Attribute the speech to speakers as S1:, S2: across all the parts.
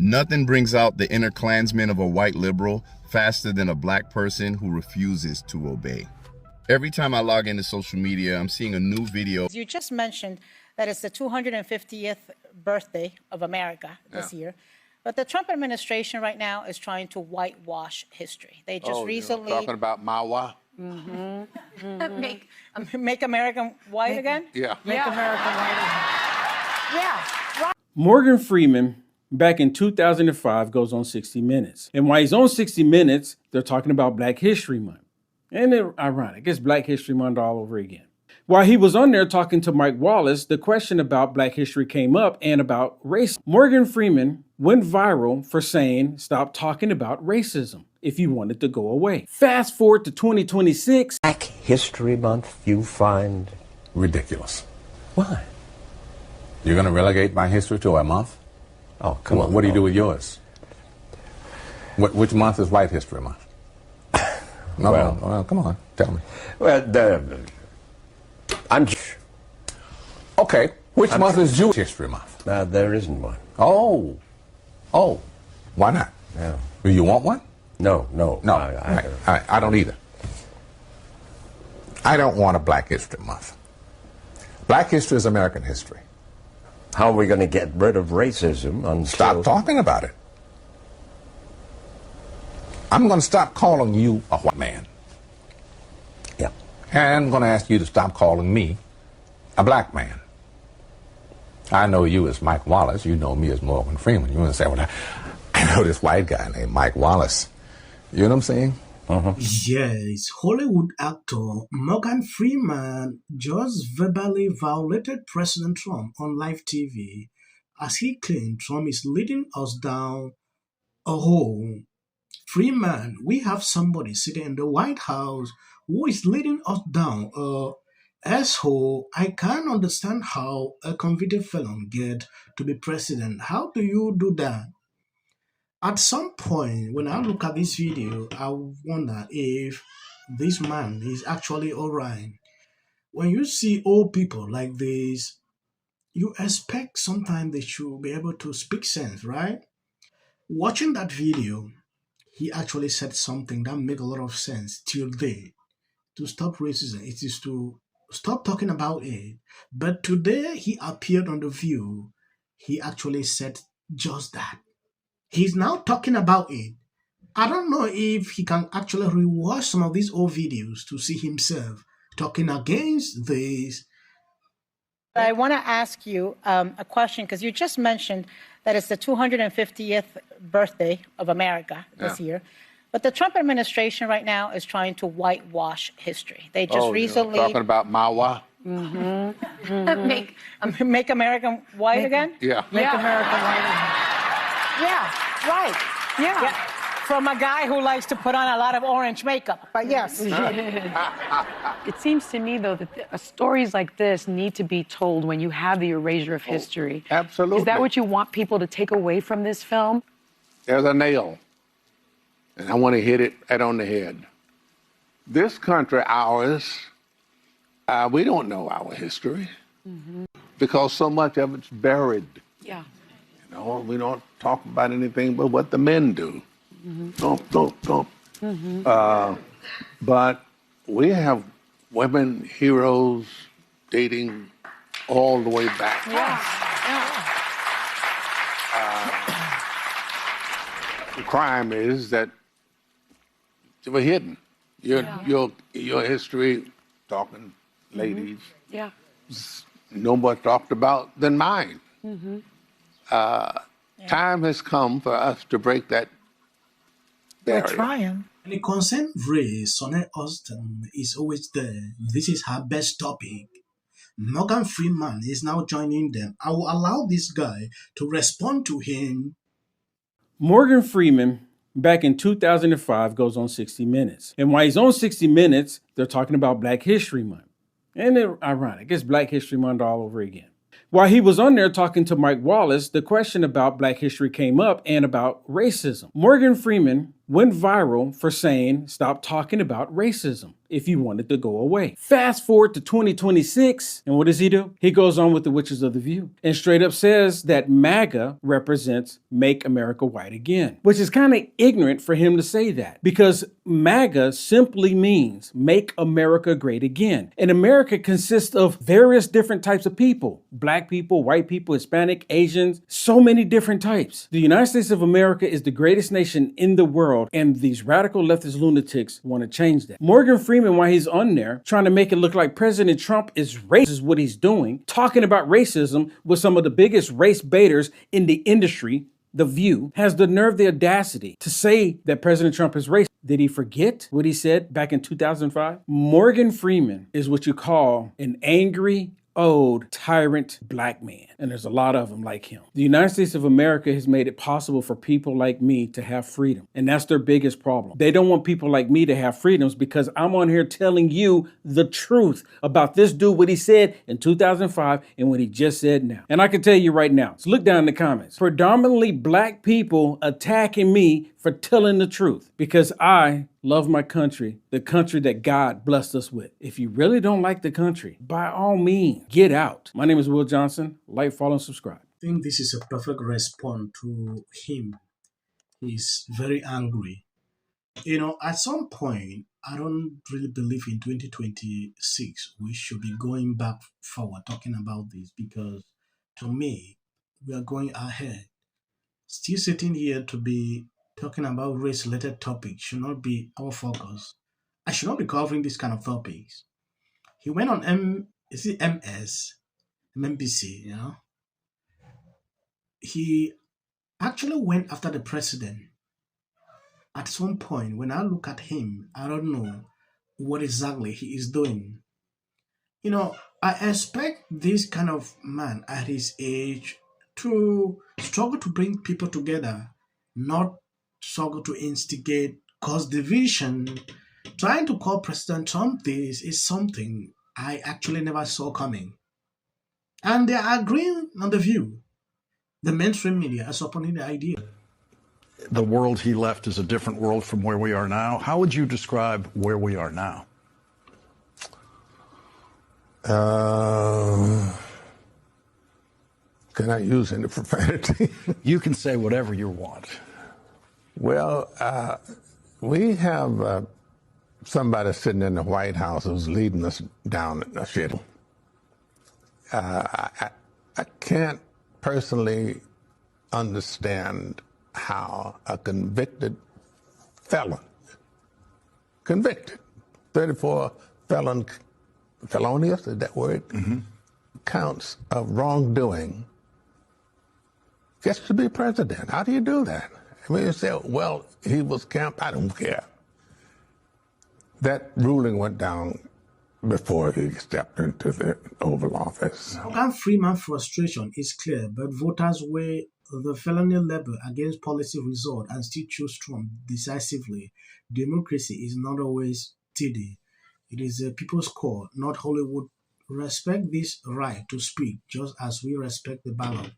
S1: Nothing brings out the inner Klansman of a white liberal faster than a black person who refuses to obey. Every time I log into social media, I'm seeing a new video.
S2: You just mentioned that it's the 250th birthday of America this year. But the Trump administration right now is trying to whitewash history. They just recently...
S3: talking about Mawa?
S2: Make America white again?
S3: Yeah.
S2: Make America white again. Yeah, right.
S4: Morgan Freeman, back in 2005, goes on 60 Minutes. And while he's on 60 Minutes, they're talking about Black History Month. And it's ironic, it's Black History Month all over again. While he was on there talking to Mike Wallace, the question about Black history came up and about race. Morgan Freeman went viral for saying, stop talking about racism if you want it to go away. Fast forward to 2026.
S5: Black History Month you find
S6: ridiculous.
S5: Why?
S6: You're going to relegate my history to a month?
S5: Oh, come on.
S6: What do you do with yours? Which month is White History Month? No, well, come on, tell me.
S5: Well, I'm Jewish.
S6: Okay, which month is Jewish History Month?
S5: There isn't one.
S6: Oh, why not?
S5: Yeah.
S6: Do you want one?
S5: No.
S6: I don't either. I don't want a Black History Month. Black history is American history.
S5: How are we going to get rid of racism until...
S6: Stop talking about it. I'm going to stop calling you a white man.
S5: Yeah.
S6: And I'm going to ask you to stop calling me a black man. I know you as Mike Wallace. You know me as Morgan Freeman. You're going to say, well, I know this white guy named Mike Wallace. You know what I'm saying?
S7: Yes, Hollywood actor Morgan Freeman just verbally violated President Trump on live TV as he claimed Trump is leading us down a hole. Freeman, we have somebody sitting in the White House who is leading us down a asshole. I can't understand how a convicted felon get to be president. How do you do that? At some point, when I look at this video, I wonder if this man is actually alright. When you see old people like this, you expect sometimes they should be able to speak sense, right? Watching that video, he actually said something that make a lot of sense till today. To stop racism, it is to stop talking about it. But today he appeared on The View. He actually said just that. He's now talking about it. I don't know if he can actually rewatch some of these old videos to see himself talking against this.
S2: I want to ask you a question, because you just mentioned that it's the 250th birthday of America this year. But the Trump administration right now is trying to whitewash history. They just recently...
S3: talking about Mawa?
S2: Make America white again?
S3: Yeah.
S2: Make America white again. Yeah, right. Yeah. From a guy who likes to put on a lot of orange makeup, but yes.
S8: It seems to me, though, that stories like this need to be told when you have the erasure of history.
S3: Absolutely.
S8: Is that what you want people to take away from this film?
S3: There's a nail, and I want to hit it right on the head. This country, ours, we don't know our history because so much of it's buried.
S8: Yeah.
S3: You know, we don't talk about anything but what the men do. Don't. But we have women heroes dating all the way back. The crime is that they were hidden. Your history, talking ladies, no more talked about than mine. Time has come for us to break that barrier.
S2: We're trying.
S7: When it concerns race, Sonny Austin is always there. This is her best topic. Morgan Freeman is now joining them. I will allow this guy to respond to him.
S4: Morgan Freeman, back in 2005, goes on 60 Minutes. And while he's on 60 Minutes, they're talking about Black History Month. And it's ironic, it's Black History Month all over again. While he was on there talking to Mike Wallace, the question about Black history came up and about racism. Morgan Freeman went viral for saying, stop talking about racism if you want it to go away. Fast forward to 2026, and what does he do? He goes on with the Witches of the View and straight up says that MAGA represents Make America White Again, which is kind of ignorant for him to say that because MAGA simply means Make America Great Again. And America consists of various different types of people, black people, white people, Hispanic, Asians, so many different types. The United States of America is the greatest nation in the world, and these radical leftist lunatics want to change that. Morgan Freeman, while he's on there trying to make it look like President Trump is racist, is what he's doing, talking about racism with some of the biggest race baiters in the industry, The View, has the nerve, the audacity to say that President Trump is racist. Did he forget what he said back in 2005? Morgan Freeman is what you call an angry, old tyrant black man, and there's a lot of them like him. The United States of America has made it possible for people like me to have freedom, and that's their biggest problem. They don't want people like me to have freedoms because I'm on here telling you the truth about this dude, what he said in 2005 and what he just said now. And I can tell you right now, so look down in the comments, predominantly black people attacking me for telling the truth because I love my country, the country that God blessed us with. If you really don't like the country, by all means, get out. My name is Will Johnson. Like, follow, and subscribe.
S7: I think this is a perfect response to him. He's very angry. You know, at some point, I don't really believe in 2026 we should be going back forward talking about this because to me, we are going ahead. Still sitting here to be talking about race-related topics should not be our focus. I should not be covering this kind of topics. He went on MSNBC, you know. He actually went after the president. At some point, when I look at him, I don't know what exactly he is doing. You know, I expect this kind of man at his age to struggle to bring people together, not struggle to instigate, cause division. Trying to call President Trump this is something I actually never saw coming. And they are agreeing on the view. The mainstream media are supporting the idea.
S9: The world he left is a different world from where we are now. How would you describe where we are now?
S6: Can I use any profanity?
S9: You can say whatever you want.
S6: Well, we have somebody sitting in the White House who's leading us down a shit. I can't personally understand how a convicted felon, 34 felonious, is that word? Mm-hmm. Counts of wrongdoing gets to be president. How do you do that? I mean, you say, well, he was camped. I don't care. That ruling went down before he stepped into the Oval Office.
S7: Morgan Freeman's frustration is clear, but voters weigh the felony level against policy result and still choose Trump decisively. Democracy is not always TD. It is a people's call, not Hollywood. Respect this right to speak, just as we respect the ballot.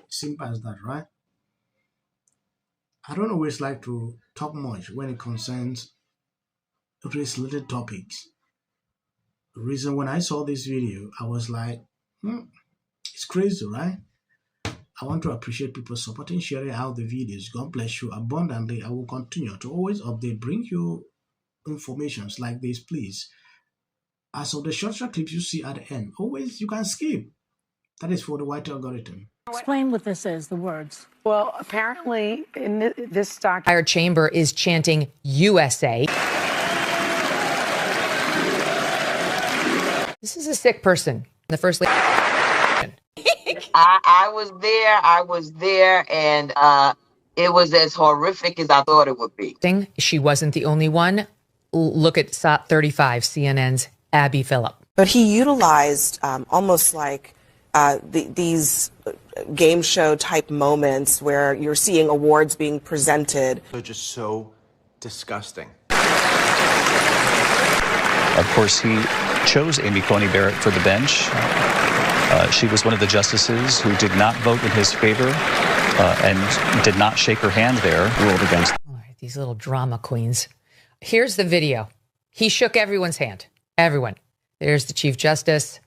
S7: Simple as that, right? I don't always like to talk much when it concerns race-related topics. The reason when I saw this video, I was like, it's crazy, right? I want to appreciate people supporting, sharing out the videos. God bless you abundantly. I will continue to always update, bring you informations like this, please. As of the short clips you see at the end, always you can skip. That is for the white algorithm.
S2: Explain what this is, the words.
S8: Well, apparently, in this document,
S10: Our chamber is chanting USA. This is a sick person. The first lady.
S11: I was there, and it was as horrific as I thought it would be.
S10: She wasn't the only one. Look at SOT 35, CNN's Abby Phillip.
S12: But he utilized almost like these game show type moments where you're seeing awards being presented.
S13: They're just so disgusting.
S14: Of course, he chose Amy Coney Barrett for the bench. She was one of the justices who did not vote in his favor and did not shake her hand there. Ruled against.
S10: These little drama queens. Here's the video. He shook everyone's hand. Everyone. There's the Chief Justice.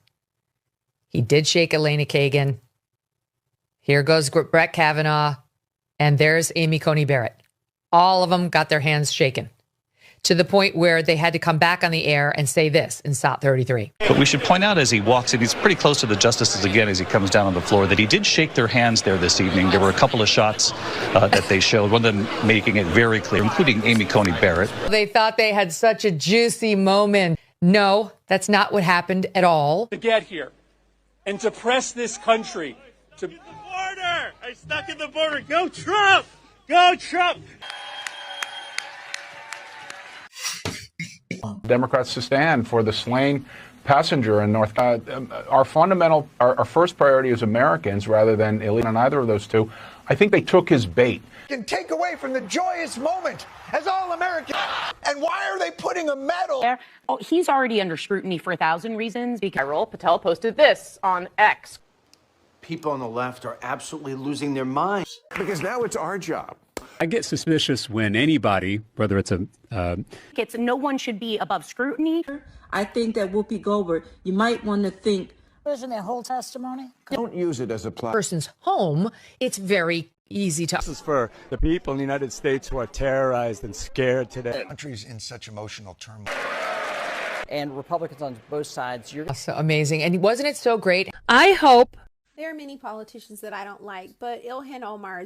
S10: He did shake Elena Kagan. Here goes Brett Kavanaugh. And there's Amy Coney Barrett. All of them got their hands shaken to the point where they had to come back on the air and say this in SOT 33.
S14: But we should point out as he walks in, he's pretty close to the justices again as he comes down on the floor, that he did shake their hands there this evening. There were a couple of shots that they showed, one of them making it very clear, including Amy Coney Barrett.
S10: They thought they had such a juicy moment. No, that's not what happened at all.
S15: To get here and to press this country to... The border! I stuck at the border. Go Trump! Go Trump!
S16: Democrats to stand for the slain passenger in North. Our first priority is Americans rather than illegal on either of those two. I think they took his bait.
S17: Can take away from the joyous moment as all Americans. And why are they putting a medal?
S18: Oh, he's already under scrutiny for 1,000 reasons. Because Patel posted this on X.
S13: People on the left are absolutely losing their minds.
S17: Because now it's our job.
S19: I get suspicious when anybody, whether it's
S18: no one should be above scrutiny.
S20: I think that Whoopi Goldberg, you might want to think.
S2: Isn't their whole testimony?
S17: Don't use it as a
S10: person's home. It's very easy to.
S21: This is for the people in the United States who are terrorized and scared today.
S17: The country's in such emotional turmoil.
S22: And Republicans on both sides.
S10: So amazing. And wasn't it so great?
S23: I hope. There are many politicians that I don't like, but Ilhan Omar is